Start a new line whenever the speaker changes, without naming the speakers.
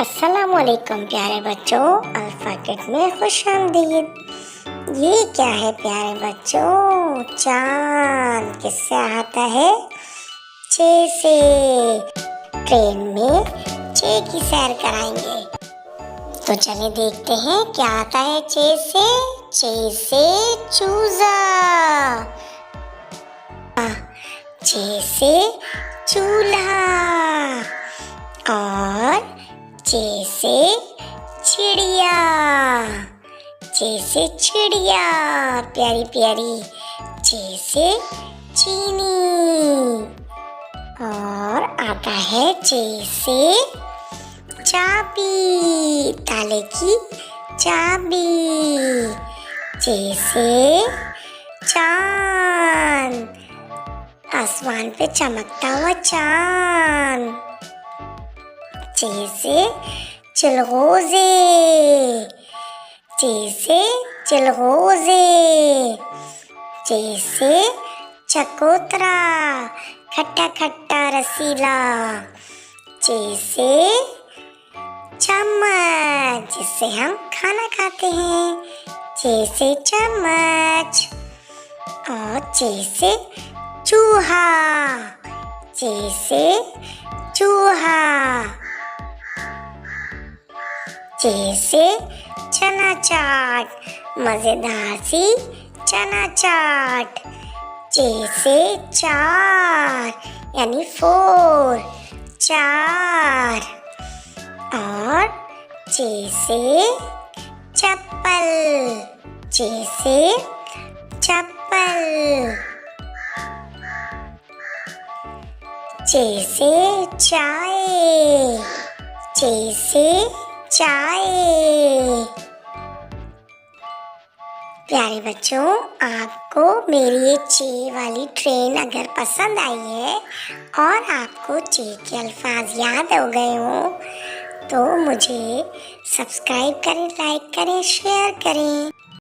अस्सलामुअलैकुम प्यारे बच्चों, अल्फ़ाबेट में खुशामदीद। ये क्या है प्यारे बच्चों? चांद किससे आता है? चे से। ट्रेन में चे की सैर कराएंगे, तो चलिए देखते हैं क्या आता है चे से। चे से चूजा, चे से चूल्हा, और चे से चिड़िया। चे से चिड़िया प्यारी प्यारी। चे से चीनी, और आता है चे से चाबी, ताले की चाबी। चे से चांद, आसमान पे चमकता हुआ चांद। चे से चिलगोज़े, चे से चिलगोज़े। चे से चकोतरा, खट्टा खट्टा रसीला। चे से चम्मच, जिससे हम खाना खाते हैं। चे से चम्मच। और चे से चूहा, चे से चूहा। चे से चना चाट, मज़ेदार सी चना चाट। चे से चार, यानी 4, चार। और चे से चप्पल, चे से चप्पल। चे से चाय, चे से चाय। प्यारे बच्चों, आपको मेरी ये चे वाली ट्रेन अगर पसंद आई है और आपको चे के अल्फाज याद हो गए हों, तो मुझे सब्सक्राइब करें, लाइक करें, शेयर करें।